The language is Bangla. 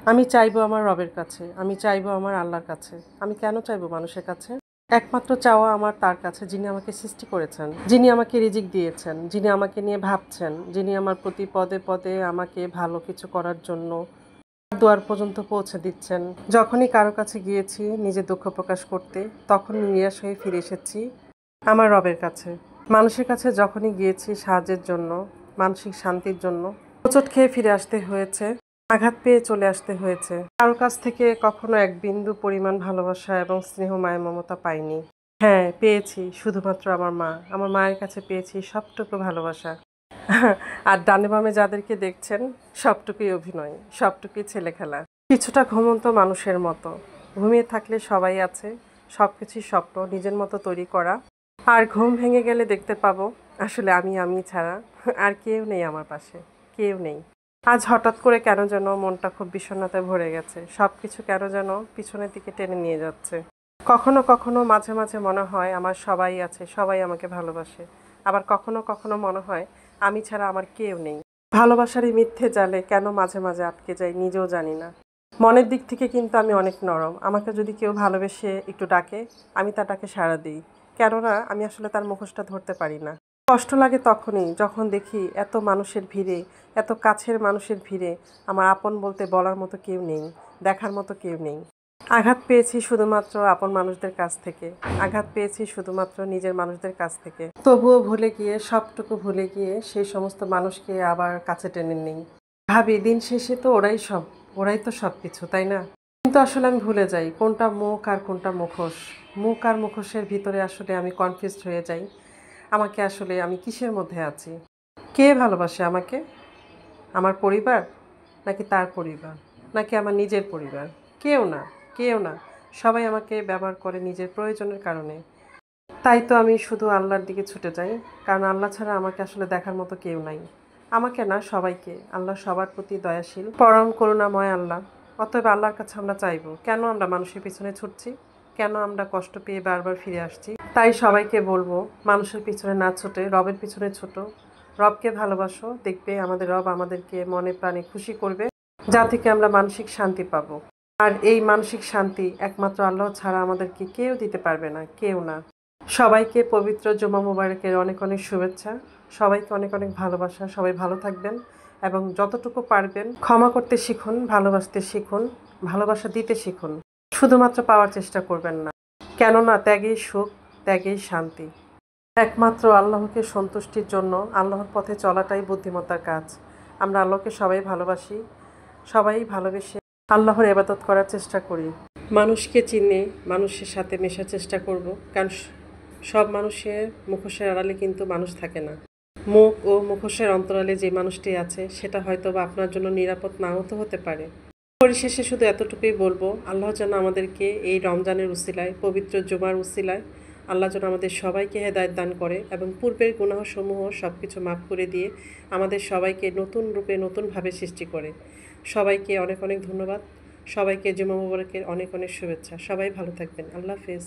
আমি চাইবো আমার রবের কাছে, আমি চাইবো আমার আল্লাহর কাছে। আমি কেন চাইবো মানুষের কাছে? একমাত্র চাওয়া আমার তার কাছে, যিনি আমাকে সৃষ্টি করেছেন, যিনি আমাকে রিজিক দিয়েছেন, যিনি আমাকে নিয়ে ভাবছেন, যিনি আমার প্রতি পদে পদে আমাকে ভালো কিছু করার জন্য দুয়ার পর্যন্ত পৌঁছে দিচ্ছেন। যখনই কারো কাছে গিয়েছি নিজের দুঃখ প্রকাশ করতে, তখন নিরাশ হয়ে ফিরে এসেছি আমার রবের কাছে। মানুষের কাছে যখনই গিয়েছি সাহায্যের জন্য, মানসিক শান্তির জন্য, হোঁচট খেয়ে ফিরে আসতে হয়েছে, আঘাত পেয়ে চলে আসতে হয়েছে। কারো কাছ থেকে কখনো এক বিন্দু পরিমাণ ভালোবাসা এবং স্নেহ মায়া মমতা পাইনি। হ্যাঁ, পেয়েছি শুধুমাত্র আমার মায়ের কাছে পেয়েছি সবটুকু ভালোবাসা। আর ডানে বামে যাদেরকে দেখছেন, সবটুকুই অভিনয়, সবটুকুই ছেলেখেলা। কিছুটা ঘুমন্ত মানুষের মতো ঘুমিয়ে থাকলে সবাই আছে, সবকিছুই স্বপ্ন নিজের মতো তৈরি করা। আর ঘুম ভেঙে গেলে দেখতে পাবো আসলে আমি ছাড়া আর কেউ নেই আমার পাশে, কেউ নেই। আজ হঠাৎ করে কেন যেন মনটা খুব বিষণ্ণতায় ভরে গেছে, সবকিছু কেন যেন পিছনের দিকে টেনে নিয়ে যাচ্ছে। কখনো কখনো মাঝে মাঝে মনে হয় আমার সবাই আছে, সবাই আমাকে ভালোবাসে। আবার কখনো কখনো মনে হয় আমি ছাড়া আমার কেউ নেই। ভালোবাসার এই মিথ্যে জালে কেন মাঝে মাঝে আটকে যাই নিজেও জানি না। মনের দিক থেকে কিন্তু আমি অনেক নরম। আমাকে যদি কেউ ভালোবেসে একটু ডাকে, আমি তার ডাকে সাড়া দিই। কেননা আমি আসলে তার মুখোশটা ধরতে পারি না। কষ্ট লাগে তখনই যখন দেখি এত মানুষের ভিড়ে, এত কাছের মানুষের ভিড়ে আমার আপন বলতে বলার মতো কেউ নেই, দেখার মতো কেউ নেই। আঘাত পেয়েছি শুধুমাত্র আপন মানুষদের কাছ থেকে, আঘাত পেয়েছি শুধুমাত্র নিজের মানুষদের কাছ থেকে। তবুও ভুলে গিয়ে, সবটুকু ভুলে গিয়ে সেই সমস্ত মানুষকে আবার কাছে টেনে নিই। ভাবি দিন শেষে তো ওরাই তো সব কিছু, তাই না? কিন্তু আসলে আমি ভুলে যাই কোনটা মুখ আর কোনটা মুখোশ। মুখ আর মুখোশের ভিতরে আসলে আমি কনফিউজড হয়ে যাই। আমাকে আসলে আমি কিসের মধ্যে আছি? কে ভালোবাসে আমাকে? আমার পরিবার, নাকি তার পরিবার, নাকি আমার নিজের পরিবার? কেউ না, কেউ না। সবাই আমাকে ব্যবহার করে নিজের প্রয়োজনের কারণে। তাই তো আমি শুধু আল্লাহর দিকে ছুটে যাই, কারণ আল্লাহ ছাড়া আমাকে আসলে দেখার মতো কেউ নাই। আমাকে না, সবাইকে। আল্লাহ সবার প্রতি দয়াশীল, পরম করুণাময় আল্লাহ। অতএব আল্লাহর কাছে আমরা চাইবো, কেন আমরা মানুষের পিছনে ছুটছি, কেন আমরা কষ্ট পেয়ে বারবার ফিরে আসছি। তাই সবাইকে বলবো, মানুষের পিছনে না ছুটে রবের পিছনে ছোটো। রবকে ভালোবাসো, দেখবে আমাদের রব আমাদেরকে মনে প্রাণে খুশি করবে, যা থেকে আমরা মানসিক শান্তি পাবো। আর এই মানসিক শান্তি একমাত্র আল্লাহ ছাড়া আমাদেরকে কেউ দিতে পারবে না, কেউ না। সবাইকে পবিত্র জুমা মুবারকের অনেক অনেক শুভেচ্ছা। সবাইকে অনেক অনেক ভালোবাসা। সবাই ভালো থাকবেন এবং যতটুকু পারবেন ক্ষমা করতে শিখুন, ভালোবাসতে শিখুন, ভালোবাসা দিতে শিখুন। শুধুমাত্র পাওয়ার চেষ্টা করবেন না, কেননা ত্যাগেই সুখ, ত্যাগেই শান্তি। একমাত্র আল্লাহকে সন্তুষ্টির জন্য আল্লাহর পথে চলাটাই বুদ্ধিমত্তার কাজ। আমরা আল্লাহকে সবাই ভালোবাসি, সবাই ভালোবেসে আল্লাহর ইবাদত করার চেষ্টা করি। মানুষকে চিনে মানুষের সাথে মেশার চেষ্টা করব, কারণ সব মানুষের মুখোশের আড়ালে কিন্তু মানুষ থাকে না। মুখ ও মুখোশের অন্তরালে যে মানুষটি আছে সেটা হয়তো বা আপনার জন্য নিরাপদ নাও তো হতে পারে। পরিশেষে শুধু এতটুকুই বলবো, আল্লাহ যেন আমাদেরকে এই রমজানের উসিলায়, পবিত্র জুমার উসিলায় আল্লাহ যেন আমাদের সবাইকে হেদায়েত দান করে এবং পূর্বের গুনাহসমূহ সব কিছু মাফ করে দিয়ে আমাদের সবাইকে নতুন রূপে নতুনভাবে সৃষ্টি করে। সবাইকে অনেক অনেক ধন্যবাদ। সবাইকে জুমা মুবারকের অনেক অনেক শুভেচ্ছা। সবাই ভালো থাকবেন। আল্লাহ হাফেজ।